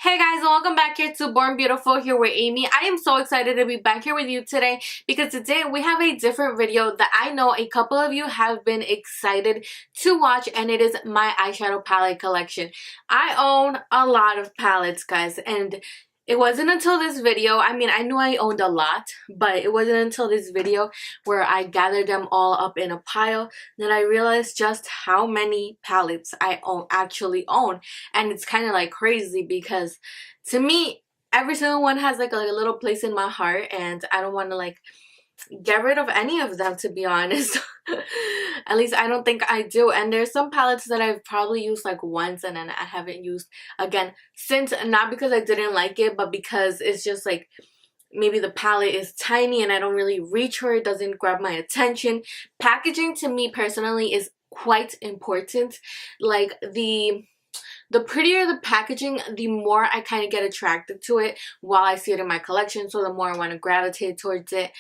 Hey guys, and welcome back here to Born Beautiful here with Amy. I am so excited to be back here with you today because today we have a different video that I know a couple of you have been excited to watch, and it is my eyeshadow palette collection. I own a lot of palettes, guys, and it wasn't until this video, I mean, I knew I owned a lot, but it wasn't until this video where I gathered them all up in a pile that I realized just how many palettes I actually own. And it's kind of like crazy because to me, every single one has like a little place in my heart, and I don't want to like get rid of any of them, to be honest. At least I don't think I do. And there's some palettes that I've probably used like once and then I haven't used again since, not because I didn't like it, but because it's just like maybe the palette is tiny and I don't really reach for it, doesn't grab my attention. Packaging to me personally is quite important. Like the prettier the packaging, the more I kind of get attracted to it while I see it in my collection, so the more I want to gravitate towards it.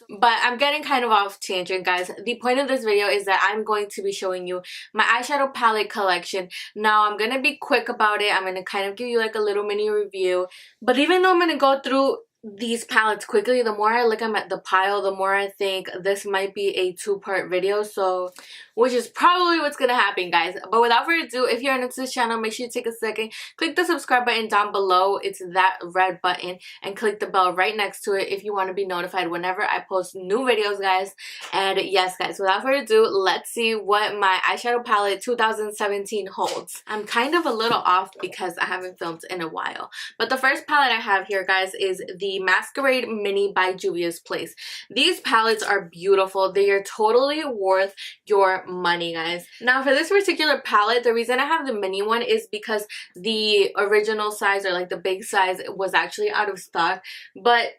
But I'm getting kind of off tangent, guys. The point of this video is that I'm going to be showing you my eyeshadow palette collection. Now, I'm going to be quick about it. I'm going to kind of give you like a little mini review. But even though I'm going to go through these palettes quickly, the more I look at the pile, the more I think this might be a two-part video, so which is probably what's gonna happen, guys. But without further ado, if you're new to this channel, make sure you take a second, click the subscribe button down below. It's that red button, and click the bell right next to it if you want to be notified whenever I post new videos, guys. And yes, guys, without further ado, let's see what my eyeshadow palette 2017 holds. I'm kind of a little off because I haven't filmed in a while, but the first palette I have here, guys, is the Masquerade Mini by Juvia's Place. These palettes are beautiful. They are totally worth your money, guys. Now, for this particular palette, the reason I have the mini one is because the original size, or like the big size, was actually out of stock. But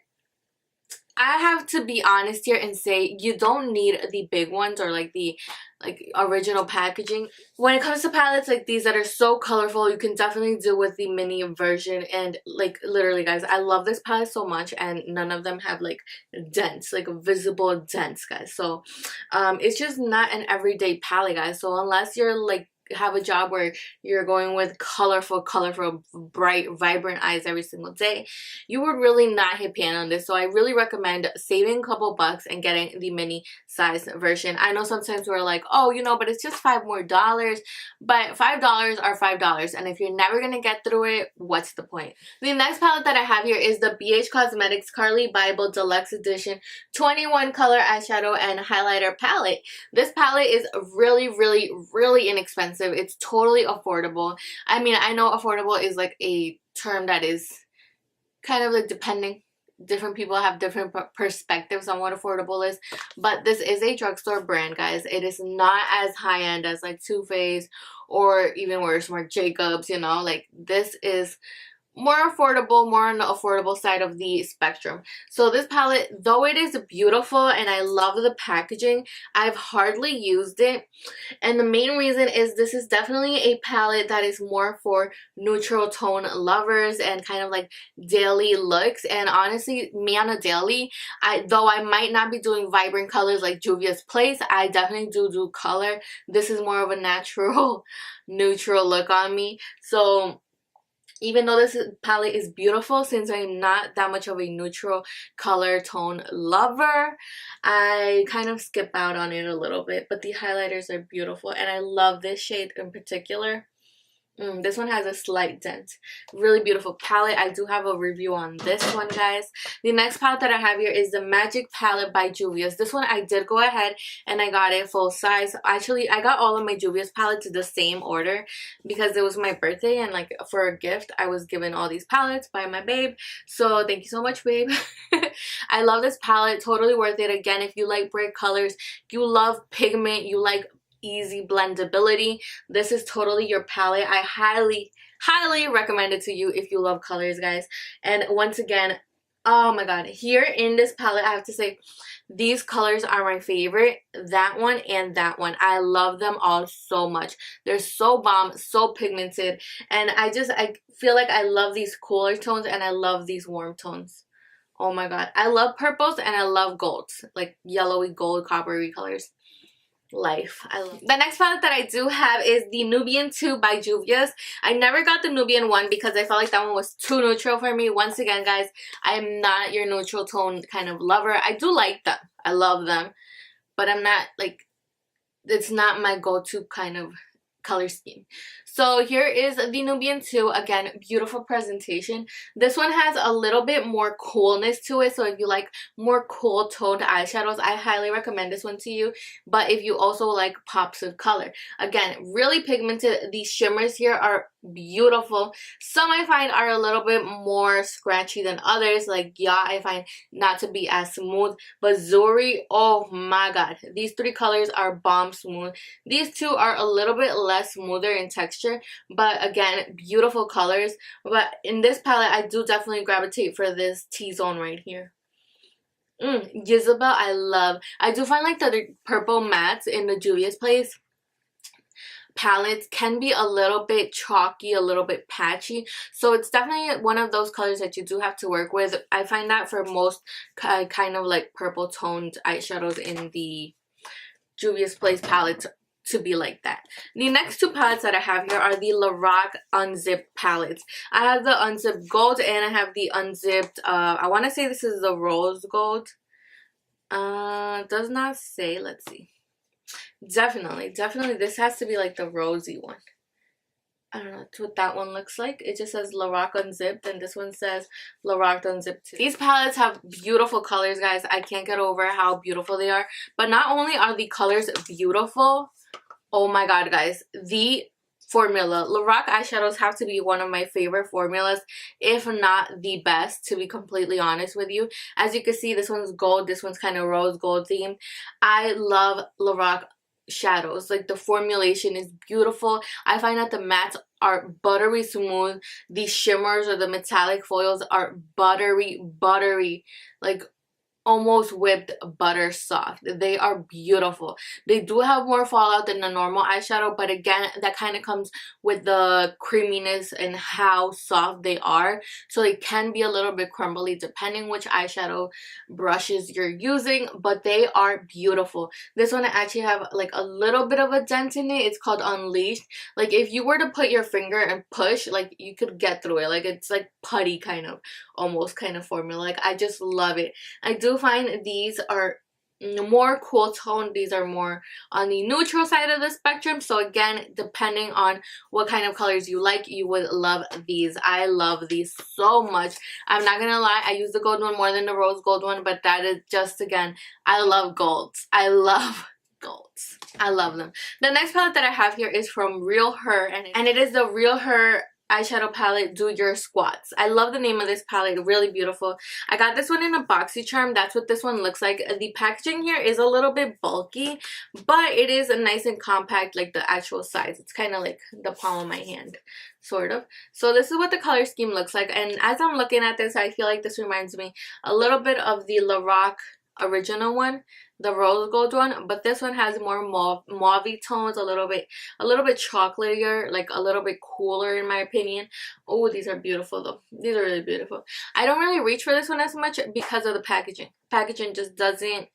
I have to be honest here and say you don't need the big ones or like the original packaging. When it comes to palettes like these that are so colorful, you can definitely do with the mini version. And like literally, guys, I love this palette so much, and none of them have like dents, like visible dents, guys. So it's just not an everyday palette, guys. So unless you're like have a job where you're going with colorful, bright, vibrant eyes every single day, you would really not hit pan on this. So I really recommend saving a couple bucks and getting the mini size version. I know sometimes we're like, oh, you know, but it's just $5 more, but $5 are $5, and if you're never gonna get through it, what's the point? The next palette that I have here is the BH Cosmetics Carly Bible Deluxe Edition 21 color eyeshadow and highlighter palette. This palette is really inexpensive. It's totally affordable. I mean, I know affordable is like a term that is kind of like depending. Different people have different perspectives on what affordable is, but this is a drugstore brand, guys. It is not as high-end as like Too Faced or even worse, Marc Jacobs, you know. Like, this is more affordable, more on the affordable side of the spectrum. So this palette, though it is beautiful and I love the packaging, I've hardly used it. And the main reason is this is definitely a palette that is more for neutral tone lovers and kind of like daily looks. And honestly, me on a daily, though I might not be doing vibrant colors like Juvia's Place, I definitely do color. This is more of a natural neutral look on me. So even though this palette is beautiful, since I'm not that much of a neutral color tone lover, I kind of skip out on it a little bit. But the highlighters are beautiful, and I love this shade in particular. This one has a slight dent. Really beautiful palette. I do have a review on this one, guys. The next palette that I have here is the Magic Palette by Juvia's. This one I did go ahead and I got it full size. Actually, I got all of my Juvia's palettes the same order because it was my birthday, and like for a gift I was given all these palettes by my babe. So thank you so much, babe. I love this palette. Totally worth it. Again, if you like bright colors, you love pigment, you like easy blendability, this is totally your palette. I highly recommend it to you if you love colors, guys. And once again, oh my god, here in this palette, I have to say these colors are my favorite. That one and that one, I love them all so much. They're so bomb, so pigmented, and I feel like I love these cooler tones and I love these warm tones. Oh my god, I love purples and I love golds, like yellowy gold, coppery colors. life. I love it. The next palette that I do have is the Nubian 2 by Juvia's. I never got the Nubian 1 because I felt like that one was too neutral for me. Once again, guys, I am not your neutral tone kind of lover. I do like them. I love them. But I'm not like, it's not my go-to kind of color scheme. So here is the Nubian 2. Again, beautiful presentation. This one has a little bit more coolness to it, so if you like more cool toned eyeshadows, I highly recommend this one to you. But if you also like pops of color, again, really pigmented. These shimmers here are beautiful. Some I find are a little bit more scratchy than others. Like, yeah, I find not to be as smooth, but Zuri, oh my god, these three colors are bomb smooth. These two are a little bit less smoother in texture, but again, beautiful colors. But in this palette, I do definitely gravitate for this T-zone right here. Jezebel, I love. I do find like the purple mattes in the Juvia's Place palettes can be a little bit chalky, a little bit patchy, so it's definitely one of those colors that you do have to work with. I find that for most kind of like purple toned eyeshadows in the Juvia's Place palette to be like that. The next two palettes that I have here are the Lorac unzipped palettes. I have the unzipped gold and I have the unzipped I want to say this is the rose gold. Does not say. Let's see. Definitely this has to be like the rosy one. I don't know, that's what that one looks like. It just says Lorac Unzipped, and this one says Lorac Unzipped too. These palettes have beautiful colors, guys. I can't get over how beautiful they are. But not only are the colors beautiful, oh my god, guys, the formula. Lorac eyeshadows have to be one of my favorite formulas, if not the best, to be completely honest with you. As you can see, this one's gold, this one's kind of rose gold themed. I love Lorac shadows. Like, the formulation is beautiful. I find that the mattes are buttery smooth. The shimmers or the metallic foils are buttery, like almost whipped butter soft. They are beautiful. They do have more fallout than the normal eyeshadow, but again, that kind of comes with the creaminess and how soft they are, so they can be a little bit crumbly depending which eyeshadow brushes you're using, but they are beautiful. This one I actually have like a little bit of a dent in it. It's called Unleashed. Like, if you were to put your finger and push, like, you could get through it. Like, it's like putty kind of, almost kind of formula. Like, I just love it. I do find these are more cool tone. These are more on the neutral side of the spectrum, so again, depending on what kind of colors you like, you would love these. I love these so much. I'm not gonna lie, I use the gold one more than the rose gold one, but that is just, again, I love golds. I love golds. I love them. The next palette that I have here is from RealHer, and it is the RealHer eyeshadow palette, Do Your Squats. I love the name of this palette. Really beautiful. I got this one in a BOXYCHARM. That's what this one looks like. The packaging here is a little bit bulky, but it is a nice and compact, like the actual size. It's kind of like the palm of my hand, sort of. So this is what the color scheme looks like, and as I'm looking at this, I feel like this reminds me a little bit of the Lorac original one, the rose gold one, but this one has more mauve tones, a little bit chocolatier, like a little bit cooler in my opinion. Oh, these are beautiful though. These are really beautiful. I don't really reach for this one as much because of the packaging. Packaging just doesn't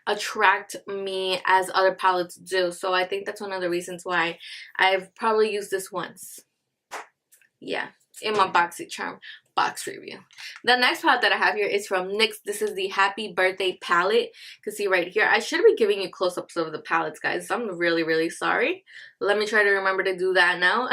attract me as other palettes do, so I think that's one of the reasons why I've probably used this once, yeah, in my BOXYCHARM box review. The next palette that I have here is from NYX. This is the Happy Birthday palette. You can see right here. I should be giving you close-ups of the palettes, guys. I'm really sorry. Let me try to remember to do that now.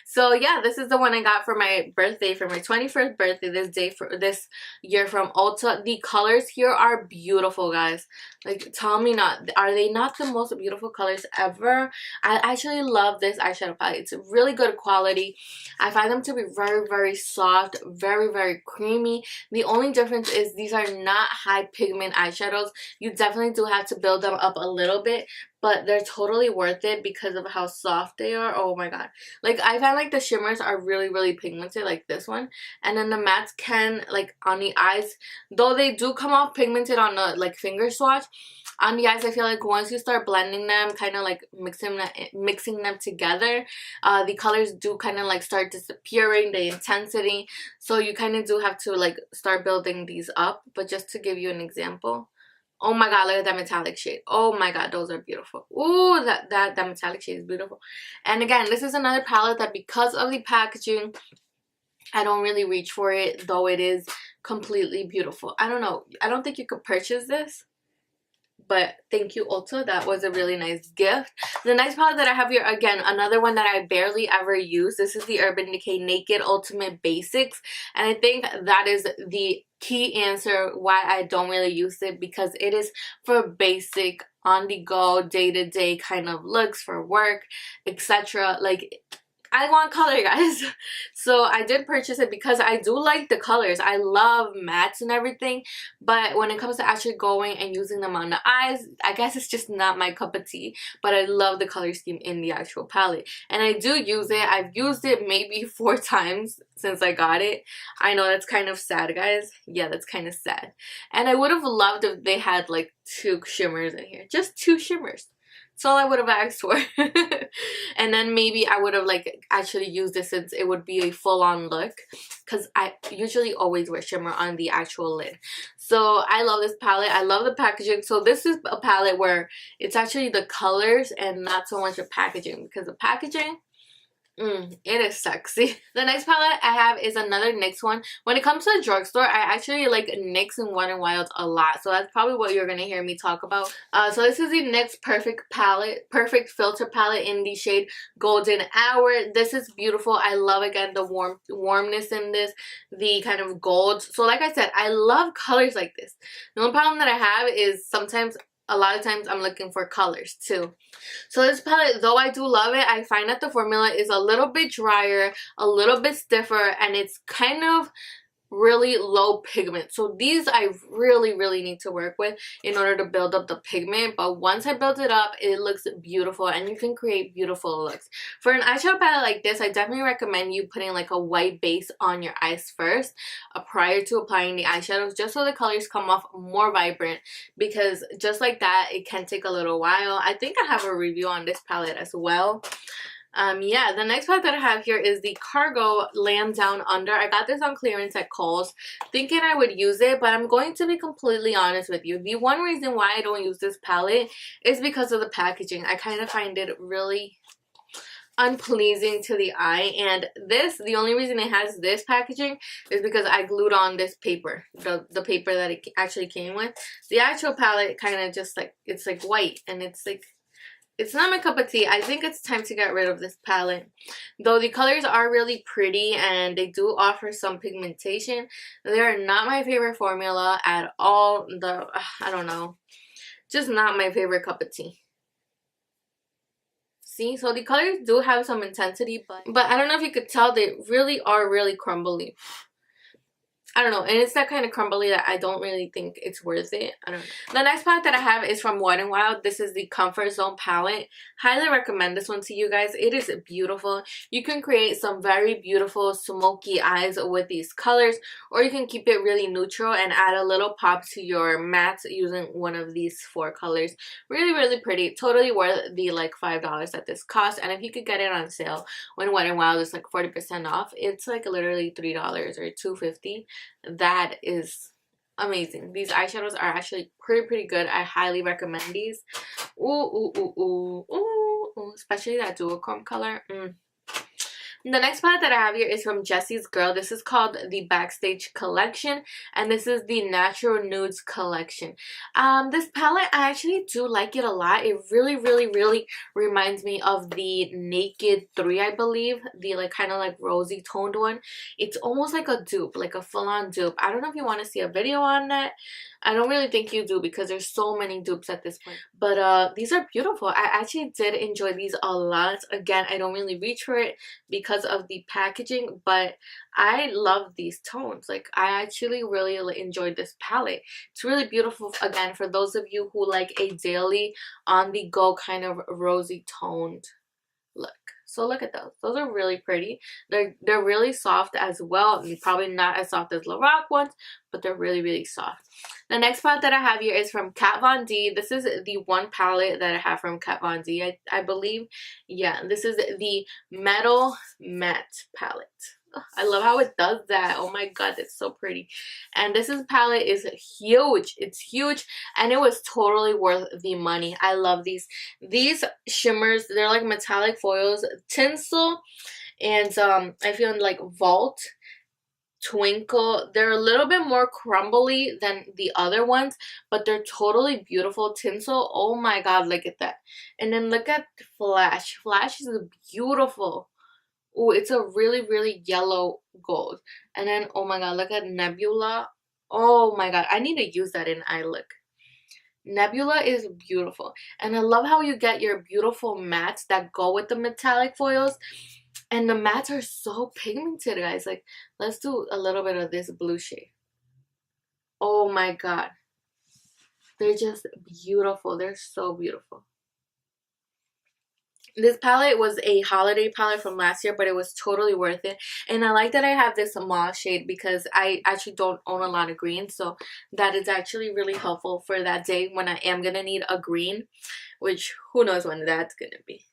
So yeah, this is the one I got for my birthday, for my 21st birthday this year from Ulta. The colors here are beautiful, guys. Like, tell me not, are they not the most beautiful colors ever? I actually love this eyeshadow palette. It's really good quality. I find them to be very soft, very creamy. The only difference is these are not high pigment eyeshadows. You definitely do have to build them up a little bit, but they're totally worth it because of how soft they are. Oh my god. Like, I find like the shimmers are really pigmented, like this one, and then the mattes can, like, on the eyes, though they do come off pigmented on the like finger swatch, on the eyes I feel like once you start blending them, kind of like mixing them together, the colors do kind of like start disappearing, the intensity, so you kind of do have to like start building these up. But just to give you an example, Oh my god, look at that metallic shade. Oh my god, those are beautiful. Ooh, that metallic shade is beautiful. And again, this is another palette that because of the packaging, I don't really reach for it, though it is completely beautiful. I don't know. I don't think you could purchase this, but thank you Ulta. That was a really nice gift. The next palette that I have here, again, another one that I barely ever use. This is the Urban Decay Naked Ultimate Basics, and I think that is the key answer why I don't really use it, because it is for basic, on the go, day-to-day kind of looks for work, etc. Like, I want color, guys. So I did purchase it because I do like the colors. I love mattes and everything, but when it comes to actually going and using them on the eyes, I guess it's just not my cup of tea. But I love the color scheme in the actual palette, and I do use it. I've used it maybe 4 times since I got it. I know that's kind of sad, guys. Yeah, that's kind of sad. And I would have loved if they had like 2 shimmers in here. Just 2 shimmers. That's all I would have asked for. And then maybe I would have like actually used this, since it would be a full-on look, because I usually always wear shimmer on the actual lid. So I love this palette. I love the packaging. So this is a palette where it's actually the colors and not so much the packaging, because the packaging, it is sexy. The next palette I have is another NYX one. When it comes to the drugstore, I actually like NYX and Wet n Wild a lot, so that's probably what you're gonna hear me talk about. So this is the NYX Perfect Filter palette in the shade Golden Hour. This is beautiful. I love, again, the warmness in this, the kind of gold. So like I said, I love colors like this. The only problem that I have is a lot of times I'm looking for colors too. So this palette, though I do love it, I find that the formula is a little bit drier, a little bit stiffer, and it's kind of really low pigment. So these I really need to work with in order to build up the pigment, but once I build it up, it looks beautiful and you can create beautiful looks. For an eyeshadow palette like this, I definitely recommend you putting like a white base on your eyes first prior to applying the eyeshadows, just so the colors come off more vibrant, because just like that, it can take a little while. I think I have a review on this palette as well. Yeah, the next palette that I have here is the Cargo Lamb Down Under. I got this on clearance at Kohl's, thinking I would use it, but I'm going to be completely honest with you. The one reason why I don't use this palette is because of the packaging. I kind of find it really unpleasing to the eye, and the only reason it has this packaging is because I glued on this paper, the paper that it actually came with. The actual palette kind of just like, it's like white, and it's like, it's not my cup of tea. I think it's time to get rid of this palette. Though the colors are really pretty and they do offer some pigmentation, they are not my favorite formula at all. I don't know, just not my favorite cup of tea. See, so the colors do have some intensity, but I don't know if you could tell, they really are really crumbly. I don't know, and it's that kind of crumbly that I don't really think it's worth it. I don't know. The next palette that I have is from Wet n Wild. This is the Comfort Zone palette. Highly recommend this one to you guys. It is beautiful. You can create some very beautiful smoky eyes with these colors, or you can keep it really neutral and add a little pop to your mattes using one of these 4 colors. Really pretty. Totally worth the like $5 that this costs. And if you could get it on sale when Wet n Wild is like 40% off, it's like literally $3 or $2.50. That is amazing. These eyeshadows are actually pretty good. I highly recommend these. Ooh, especially that duochrome color. The next palette that I have here is from Jessie's Girl. This is called the Backstage Collection, and this is the Natural Nudes Collection. This palette, I actually do like it a lot. It really reminds me of the Naked 3, I believe. The like kind of like rosy toned one. It's almost like a dupe, like a full-on dupe. I don't know if you want to see a video on that. I don't really think you do, because there's so many dupes at this point. But these are beautiful. I actually did enjoy these a lot. Again, I don't really reach for it because of the packaging, but I love these tones. Like, I actually really enjoyed this palette. It's really beautiful, again, for those of you who like a daily on the go kind of rosy toned look. So look at those. Those are really pretty. They're really soft as well. Probably not as soft as Lorac ones, but they're really soft. The next palette that I have here is from Kat Von D. This is the one palette that I have from Kat Von D, I believe. Yeah, this is the Metal Matte palette. I love how it does that. Oh my god, it's so pretty. And this palette is huge. It's huge, and it was totally worth the money. I love these. These shimmers, they're like metallic foils, tinsel, and I feel like Vault, Twinkle. They're a little bit more crumbly than the other ones, but they're totally beautiful. Tinsel, oh my god, look at that. And then look at Flash. Flash is beautiful. Oh, it's a really, really yellow gold. And then, oh my god, look at Nebula. Oh my god, I need to use that in eye look. Nebula is beautiful. And I love how you get your beautiful mattes that go with the metallic foils. And the mattes are so pigmented, guys. Like, let's do a little bit of this blue shade. Oh my god. They're just beautiful. They're so beautiful. This palette was a holiday palette from last year, but it was totally worth it. And I like that I have this mauve shade because I actually don't own a lot of green. So that is actually really helpful for that day when I am going to need a green. Which, who knows when that's going to be.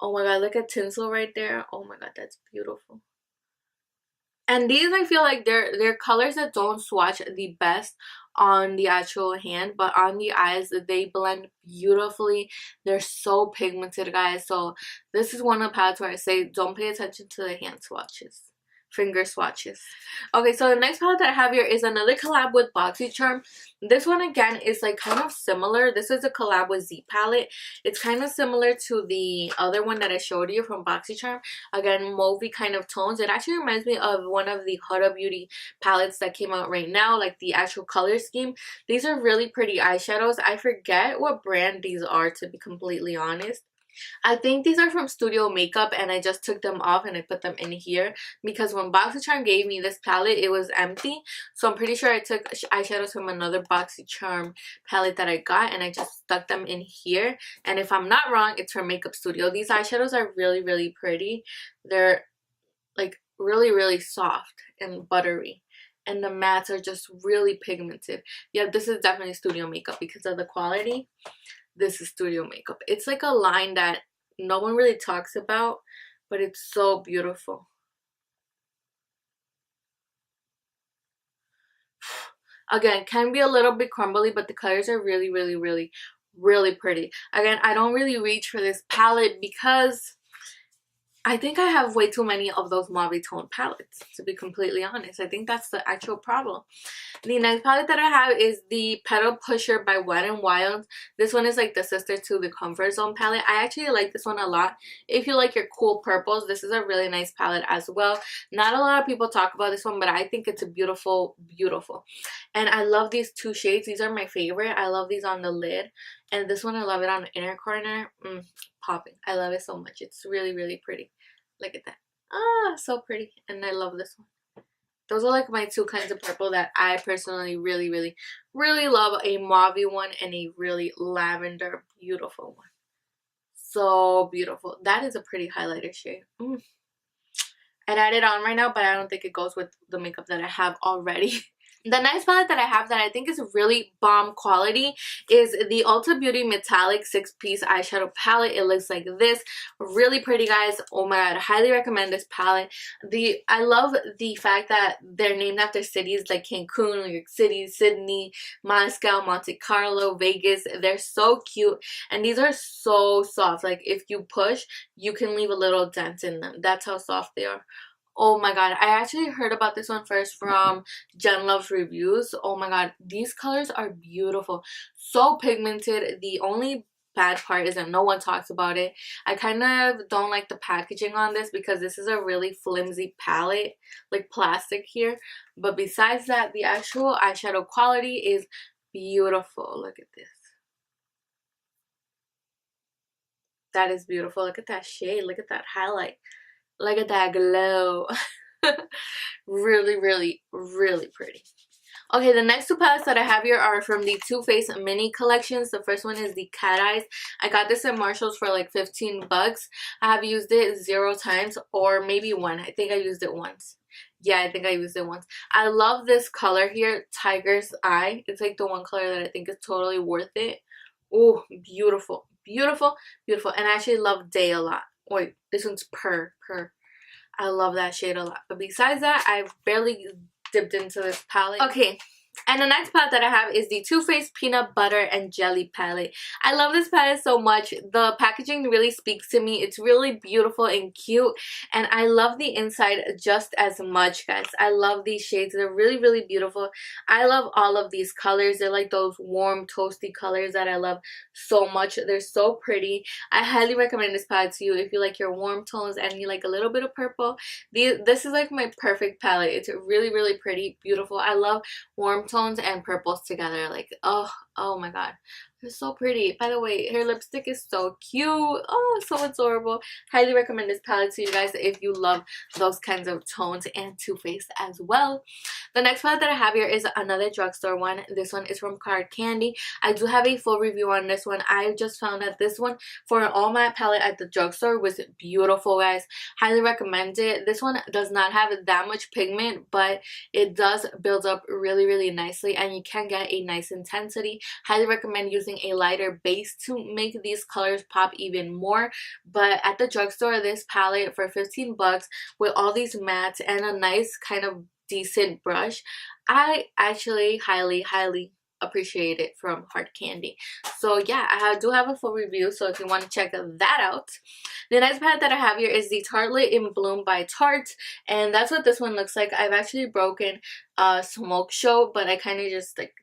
Oh my god, look at tinsel right there. Oh my god, that's beautiful. And these, I feel like they're colors that don't swatch the best on the actual hand, but on the eyes they blend beautifully. They're so pigmented, guys. So this is one of the palettes where I say don't pay attention to the hand swatches, finger swatches. Okay, so the next palette that I have here is another collab with BOXYCHARM. This one again is like kind of similar. This is a collab with Z palette. It's kind of similar to the other one that I showed you from BOXYCHARM. Again, mauvey kind of tones. It actually reminds me of one of the Huda Beauty palettes that came out right now, like the actual color scheme. These are really pretty eyeshadows. I forget what brand these are, to be completely honest. I think these are from Studio Makeup, and I just took them off and I put them in here because when BOXYCHARM gave me this palette, it was empty. So I'm pretty sure I took eyeshadows from another BOXYCHARM palette that I got and I just stuck them in here. And if I'm not wrong, it's from Makeup Studio. These eyeshadows are really, really pretty. They're like really, really soft and buttery. And the mattes are just really pigmented. Yeah, this is definitely Studio Makeup because of the quality. This is Studio Makeup. It's like a line that no one really talks about, but it's so beautiful. Again, can be a little bit crumbly, but the colors are really, really, really, really pretty. Again, I don't really reach for this palette because I think I have way too many of those mauve tone palettes, to be completely honest. I think that's the actual problem. The next palette that I have is the Petal Pusher by Wet n Wild. This one is like the sister to the Comfort Zone palette. I actually like this one a lot. If you like your cool purples, this is a really nice palette as well. Not a lot of people talk about this one, but I think it's a beautiful, beautiful. And I love these two shades. These are my favorite. I love these on the lid. And this one, I love it on the inner corner. Popping. I love it so much. It's really, really pretty. Look at that. Ah, so pretty. And I love this one. Those are like my two kinds of purple that I personally really, really, really love. A mauve one and a really lavender, beautiful one. So beautiful. That is a pretty highlighter shade. I'd add it on right now, but I don't think it goes with the makeup that I have already. The next palette that I have that I think is really bomb quality is the Ulta Beauty Metallic 6-piece eyeshadow palette. It looks like this. Really pretty, guys. Oh my god, I highly recommend this palette. I love the fact that they're named after cities like Cancun, New York City, Sydney, Moscow, Monte Carlo, Vegas. They're so cute, and these are so soft. Like if you push, you can leave a little dent in them. That's how soft they are. Oh my god, I actually heard about this one first from Jen Loves Reviews. Oh my god, these colors are beautiful. So pigmented. The only bad part is that no one talks about it. I kind of don't like the packaging on this because this is a really flimsy palette, like plastic here. But besides that, the actual eyeshadow quality is beautiful. Look at this. That is beautiful. Look at that shade. Look at that highlight. Look at that glow. Really, really, really pretty. Okay, the next two palettes that I have here are from the Too Faced mini collections. The first one is the Cat Eyes. I got this at Marshall's for like 15 bucks. I have used it 0 times, or maybe one. I think I used it once. Yeah, I think I used it once. I love this color here, Tiger's Eye. It's like the one color that I think is totally worth it. Oh, beautiful, beautiful, beautiful. And I actually love Day a lot. Wait, this one's Purr. I love that shade a lot. But besides that, I've barely dipped into this palette. Okay. And the next palette that I have is the Too Faced Peanut Butter and Jelly palette. I love this palette so much. The packaging really speaks to me. It's really beautiful and cute. And I love the inside just as much, guys. I love these shades. They're really, really beautiful. I love all of these colors. They're like those warm, toasty colors that I love so much. They're so pretty. I highly recommend this palette to you if you like your warm tones and you like a little bit of purple. This is like my perfect palette. It's really, really pretty, beautiful. I love warm tones and purples together. Like, oh my god, they're so pretty. By the way, her lipstick is so cute. Oh, so adorable. Highly recommend this palette to you guys if you love those kinds of tones and Too Faced as well. The next palette that I have here is another drugstore one. This one is from Card Candy. I do have a full review on this one. I just found that this one for an all matte palette at the drugstore was beautiful, guys. Highly recommend it. This one does not have that much pigment, but it does build up really, really nicely, and you can get a nice intensity. Highly recommend using a lighter base to make these colors pop even more. But at the drugstore, this palette for 15 bucks with all these mattes and a nice kind of decent brush, I actually highly appreciate it from Card Candy. So yeah, I do have a full review, so if you want to check that out. The next palette that I have here is the Tarte in Bloom by Tarte, and that's what this one looks like. I've actually broken Smoke Show, but I kind of just like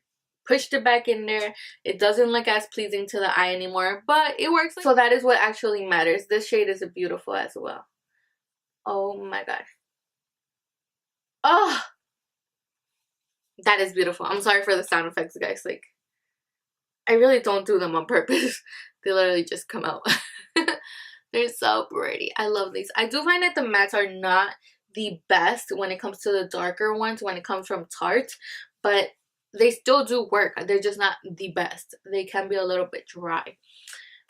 pushed it back in there. It doesn't look as pleasing to the eye anymore, but it works. So that is what actually matters. This shade is beautiful as well. Oh my god. Oh, that is beautiful. I'm sorry for the sound effects, guys. Like, I really don't do them on purpose. They literally just come out. They're so pretty. I love these. I do find that the mattes are not the best when it comes to the darker ones, when it comes from Tarte, but they still do work. They're just not the best. They can be a little bit dry.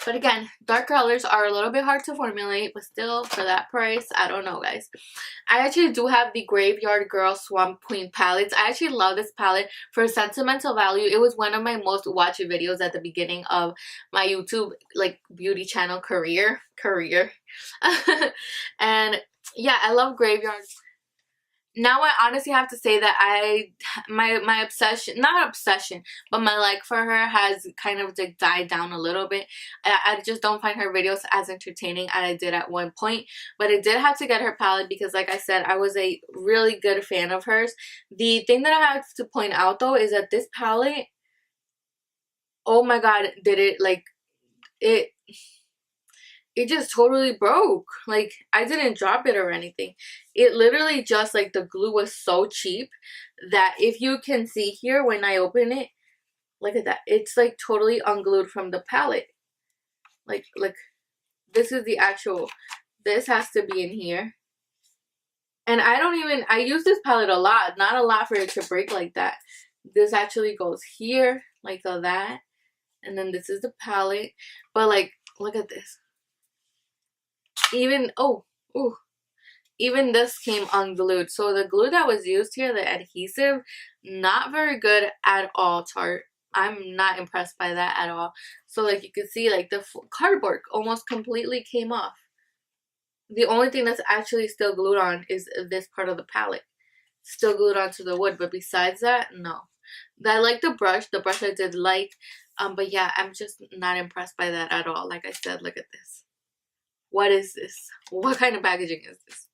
But again, dark colors are a little bit hard to formulate, but still, for that price, I don't know, guys. I actually do have the Graveyard Girl Swamp Queen palettes. I actually love this palette for sentimental value. It was one of my most watched videos at the beginning of my YouTube, like, beauty channel career. And yeah, I love Graveyard. Now I honestly have to say that my obsession, not obsession, but my like for her has kind of like died down a little bit. I just don't find her videos as entertaining as I did at one point. But I did have to get her palette because, like I said, I was a really good fan of hers. The thing that I have to point out though is that this palette, oh my god, did it like it just totally broke. Like, I didn't drop it or anything. It literally just, like, the glue was so cheap that if you can see here when I open it, look at that. It's, like, totally unglued from the palette. Like, this is the actual, this has to be in here. And I use this palette a lot. Not a lot for it to break like that. This actually goes here, like that. And then this is the palette. But, like, look at this. Even even this came unglued. So the glue that was used here, the adhesive, not very good at all, Tarte. I'm not impressed by that at all. So like you can see, like the cardboard almost completely came off. The only thing that's actually still glued on is this part of the palette. Still glued onto the wood, but besides that, no. I like the brush. The brush I did like. But yeah, I'm just not impressed by that at all. Like I said, look at this. What is this? What kind of packaging is this?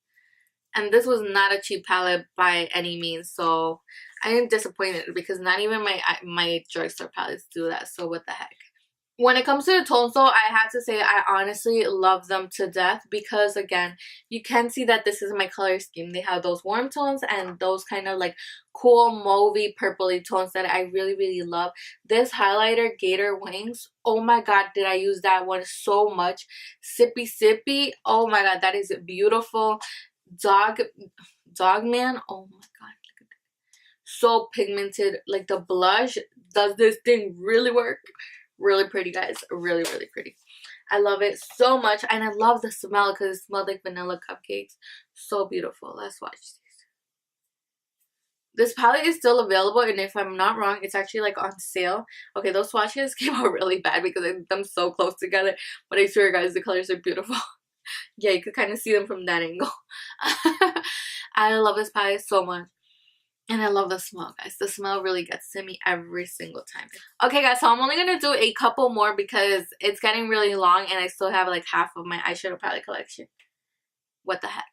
And this was not a cheap palette by any means, so I am disappointed because not even my drugstore palettes do that, so what the heck. When it comes to the tones though, I have to say I honestly love them to death because, again, you can see that this is my color scheme. They have those warm tones and those kind of like cool mauvey purpley tones that I really, really love. This highlighter, Gator Wings, oh my god, did I use that one so much. Sippy, oh my god, that is beautiful. Dogman, oh my god, look at that. So pigmented. Like the blush, does this thing really work? Really pretty, guys. Really, really pretty. I love it so much. And I love the smell because it smells like vanilla cupcakes. So beautiful. Let's watch these. This palette is still available, and if I'm not wrong, it's actually like on sale. Okay, those swatches came out really bad because I did them so close together. But I swear, guys, the colors are beautiful. Yeah, you could kind of see them from that angle. I love this palette so much. And I love the smell, guys. The smell really gets to me every single time. Okay, guys, so I'm only going to do a couple more because it's getting really long and I still have like half of my eyeshadow palette collection. What the heck?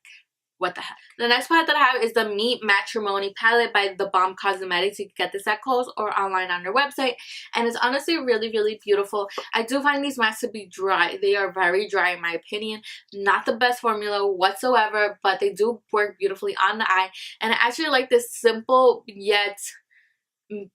What the heck? The next palette that I have is the Meet Matrimony palette by the Balm Cosmetics. You can get this at Kohl's or online on their website. And it's honestly really, really beautiful. I do find these masks to be dry. They are very dry in my opinion. Not the best formula whatsoever, but they do work beautifully on the eye. And I actually like this simple yet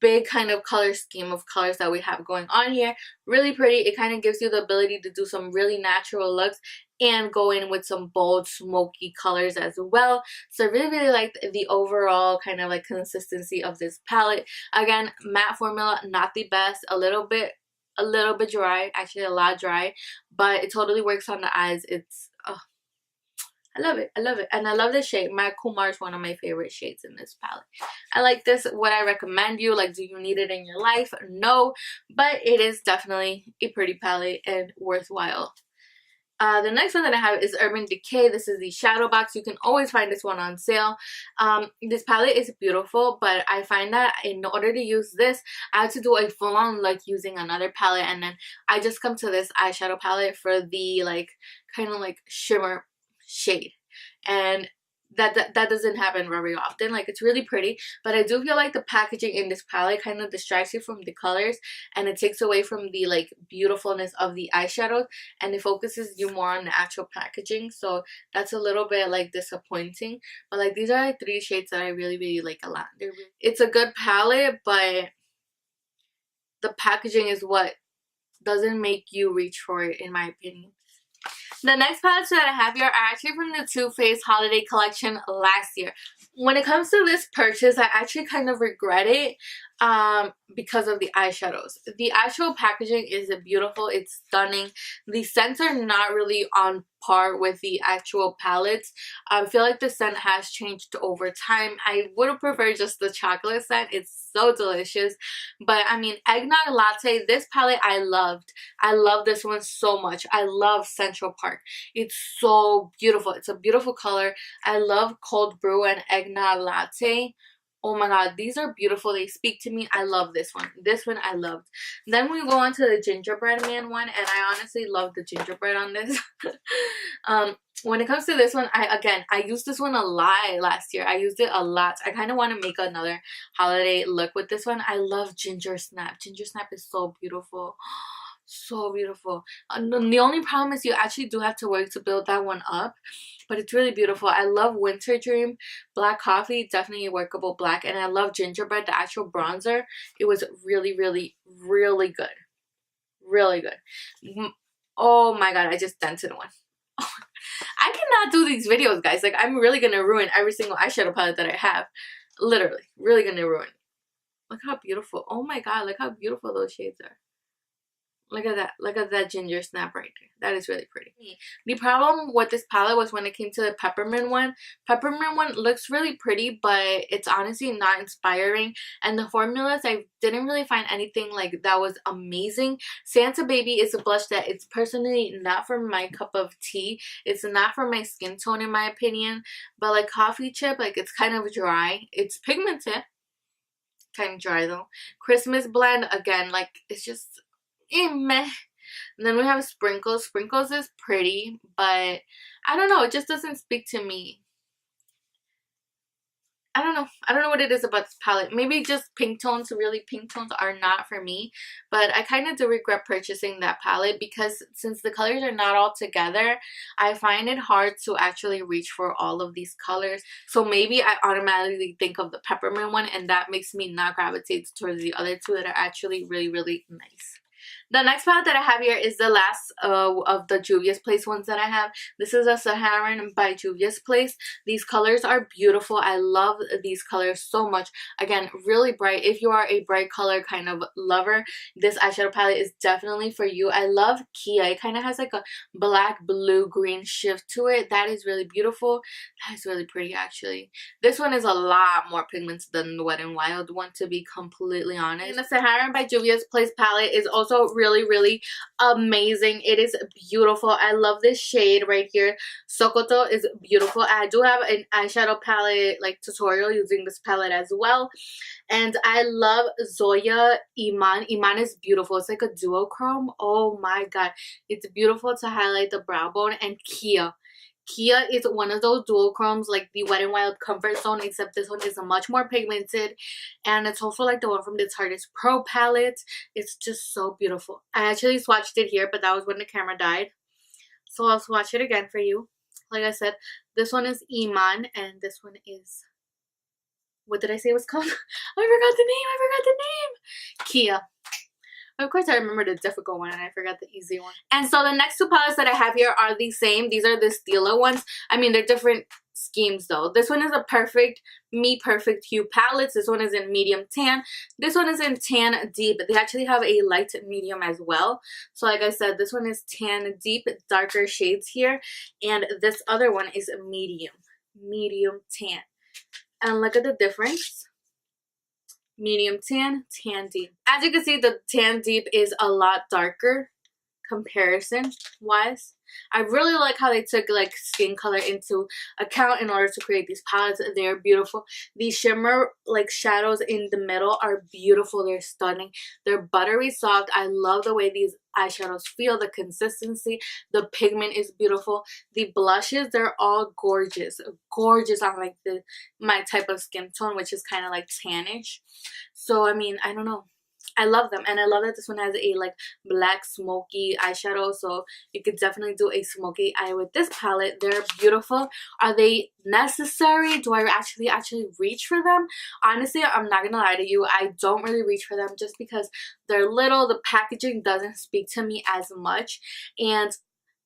big kind of color scheme of colors that we have going on here. Really pretty. It kind of gives you the ability to do some really natural looks and go in with some bold smoky colors as well. So I really, really like the overall kind of like consistency of this palette. Again, matte formula, not the best. A little bit dry, actually a lot dry, but it totally works on the eyes. It's I love it. I love it. And I love this shade. My Kumar is one of my favorite shades in this palette. I like this. Would I recommend you? Like, do you need it in your life? No. But it is definitely a pretty palette and worthwhile. The next one that I have is Urban Decay. This is the shadow box. You can always find this one on sale. This palette is beautiful, but I find that in order to use this, I have to do a full-on look using another palette, and then I just come to this eyeshadow palette for the like kind of like shimmer shade, and that doesn't happen very often. Like, it's really pretty, but I do feel like the packaging in this palette kind of distracts you from the colors, and it takes away from the like beautifulness of the eyeshadows, and it focuses you more on the actual packaging. So that's a little bit like disappointing. But like, these are like 3 shades that I really, really like a lot. It's a good palette, but the packaging is what doesn't make you reach for it, in my opinion. The next palettes that I have here are actually from the Too Faced holiday collection last year. When it comes to this purchase, I actually kind of regret it because of the eyeshadows. The actual packaging is beautiful. It's stunning. The scents are not really on par with the actual palettes. I feel like the scent has changed over time. I would have preferred just the chocolate scent. It's so delicious. But I mean, Eggnog Latte, this palette I loved. I love this one so much. I love Central Park. It's so beautiful. It's a beautiful color. I love Cold Brew and Eggnog Latte. Oh my god, these are beautiful. They speak to me. I love this one. This one I loved. Then we go on to the Gingerbread Man one, and I honestly love the gingerbread on this. When it comes to this one, I used this one a lot last year. I used it a lot. I kind of want to make another holiday look with this one. I love Ginger Snap. Ginger Snap is so beautiful. So beautiful. The only problem is you actually do have to work to build that one up, but it's really beautiful. I love Winter Dream. Black Coffee, definitely a workable black. And I love Gingerbread, the actual bronzer. It was really, really, really good. Really good. Oh my god, I just dented one. I cannot do these videos, guys. Like, I'm really gonna ruin every single eyeshadow palette that I have. Literally. Really gonna ruin. Look how beautiful. Oh my god, look how beautiful those shades are. Look at that. Look at that Ginger Snap right there. That is really pretty. The problem with this palette was when it came to the Peppermint one. Peppermint one looks really pretty, but it's honestly not inspiring. And the formulas, I didn't really find anything like that was amazing. Santa Baby is a blush that it's personally not for my cup of tea. It's not for my skin tone, in my opinion. But like Coffee Chip, like, it's kind of dry. It's pigmented. Kind of dry though. Christmas Blend, again, like, it's just meh. And then we have Sprinkles. Sprinkles is pretty, but I don't know, it just doesn't speak to me. I don't know what it is about this palette. Maybe just pink tones. Really, pink tones are not for me. But I kind of do regret purchasing that palette because since the colors are not all together, I find it hard to actually reach for all of these colors. So maybe I automatically think of the Peppermint one, and that makes me not gravitate towards the other two that are actually really, really nice. The next palette that I have here is the last of the Juvia's Place ones that I have. This is a Saharan by Juvia's Place. These colors are beautiful. I love these colors so much. Again, really bright. If you are a bright color kind of lover, this eyeshadow palette is definitely for you. I love Kia. It kind of has like a black, blue, green shift to it. That is really beautiful. That is really pretty, actually. This one is a lot more pigmented than the Wet n Wild one, to be completely honest. And the Saharan by Juvia's Place palette is also really amazing. It is beautiful. I love this shade right here. Sokoto is beautiful. I do have an eyeshadow palette like tutorial using this palette as well. And I love Zoya Iman. Iman is beautiful. It's like a duochrome. Oh my god. It's beautiful to highlight the brow bone. And Kia. Kia is one of those duochromes like the Wet n Wild Comfort Zone, except this one is much more pigmented. And it's also like the one from the Tarte Pro palette. It's just so beautiful. I actually swatched it here, but that was when the camera died. So I'll swatch it again for you. Like I said, this one is Iman and this one is... what did I say it was called? I forgot the name. Kia. Of course, I remember the difficult one and I forgot the easy one. And so the next two palettes that I have here are the same. These are the Stila ones. I mean, they're different schemes though. This one is a perfect hue palettes. This one is in medium tan. This one is in tan deep. They actually have a light medium as well. So like I said, this one is tan deep, darker shades here. And this other one is a medium tan. And look at the difference. Medium tan, tan deep. As you can see, the tan deep is a lot darker comparison wise. I really like how they took like skin color into account in order to create these palettes. They're beautiful. These shimmer like shadows in the middle are beautiful. They're stunning. They're buttery soft. I love the way these eyeshadows feel, the consistency, the pigment is beautiful. The blushes, they're all gorgeous on like my type of skin tone, which is kind of like tannish. So I mean, I don't know, I love them. And I love that this one has a like black smoky eyeshadow, so you could definitely do a smoky eye with this palette. They're beautiful. Are they necessary? Do I actually reach for them? Honestly, I'm not gonna lie to you, I don't really reach for them just because they're little. The packaging doesn't speak to me as much, and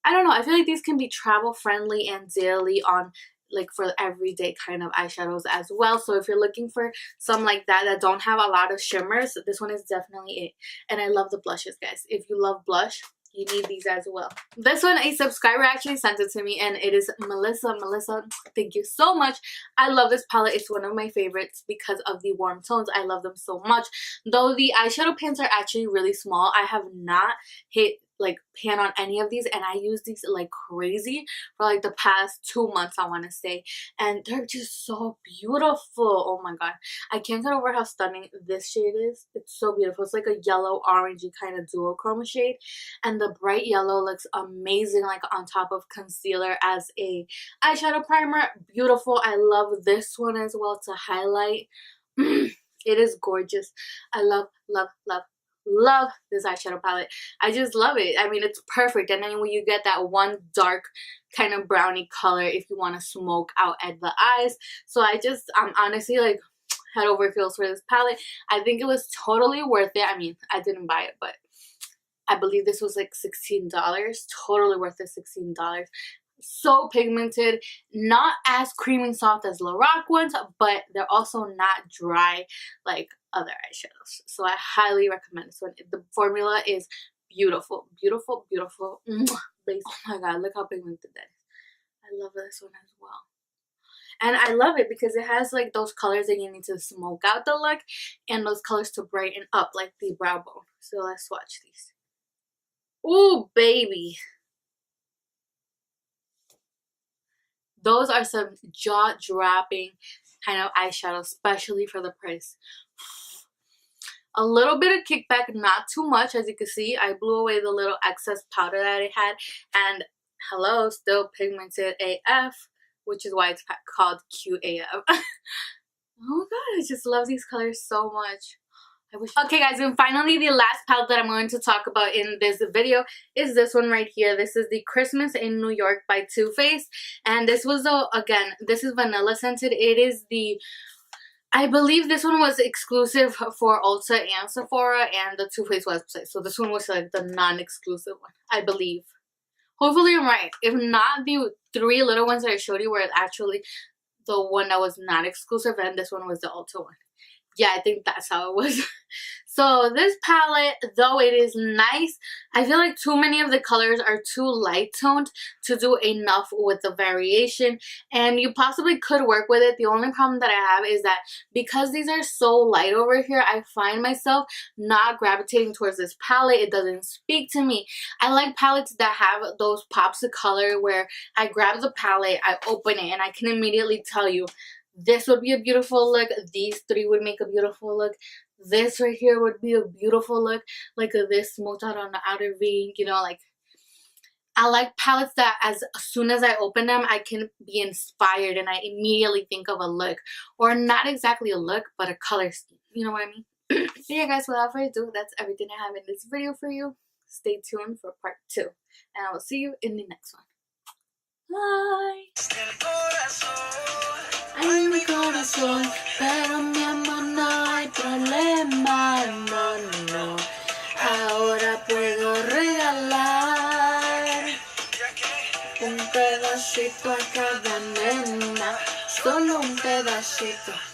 I don't know, I feel like these can be travel friendly and daily on like for everyday kind of eyeshadows as well. So if you're looking for some like that don't have a lot of shimmers, this one is definitely it. And I love the blushes, guys. If you love blush, you need these as well. This one, a subscriber actually sent it to me, and it is Melissa. Melissa, thank you so much. I love this palette. It's one of my favorites because of the warm tones. I love them so much. Though the eyeshadow pans are actually really small, I have not hit like pan on any of these, and I use these like crazy for like the past 2 months, I want to say, and they're just so beautiful. Oh my god, I can't get over how stunning this shade is. It's so beautiful. It's like a yellow orangey kind of duochrome shade, and the bright yellow looks amazing like on top of concealer as a eyeshadow primer. Beautiful. I love this one as well to highlight. It is gorgeous. I love this eyeshadow palette. I just love it. I mean, it's perfect. And then when you get that one dark kind of brownie color if you want to smoke out at the eyes. So I'm honestly like head over heels for this palette. I think it was totally worth it. I mean, I didn't buy it, but I believe this was like $16. Totally worth it, $16. So pigmented, not as creamy soft as Lorac ones, but they're also not dry like other eyeshadows. So I highly recommend this one. The formula is beautiful. Oh my god, look how pigmented that is. I love this one as well. And I love it because it has like those colors that you need to smoke out the look and those colors to brighten up like the brow bone. So let's swatch these. Ooh, baby. Those are some jaw-dropping kind of eyeshadow, especially for the price. A little bit of kickback, not too much. As you can see, I blew away the little excess powder that it had. And hello, still pigmented AF, which is why it's called QAF. Oh my god, I just love these colors so much. Okay guys, and finally the last palette that I'm going to talk about in this video is this one right here. This is the Christmas in New York by Too Faced, and this was again, this is vanilla scented. It is the, I believe this one was exclusive for Ulta and Sephora and the Too Faced website. So this one was like the non-exclusive one, I believe. Hopefully I'm right. If not, the 3 little ones that I showed you were actually the one that was not exclusive, and this one was the Ulta one. yeah, I think that's how it was. So this palette, though it is nice, I feel like too many of the colors are too light toned to do enough with the variation, and you possibly could work with it. The only problem that I have is that because these are so light over here, I find myself not gravitating towards this palette. It doesn't speak to me. I like palettes that have those pops of color where I grab the palette, I open it, and I can immediately tell you this would be a beautiful look, these three would make a beautiful look, this right here would be a beautiful look, like this smoked out on the outer V, you know, like I like palettes that as soon as I open them, I can be inspired and I immediately think of a look, or not exactly a look, but a color scheme, you know what I mean? So yeah guys, without further ado, that's everything I have in this video for you. Stay tuned for part 2, and I will see you in the next one. Bye. Ay, mi corazón, pero mi amor no hay problema, no, no. Ahora puedo regalar un pedacito a cada nena, solo un pedacito.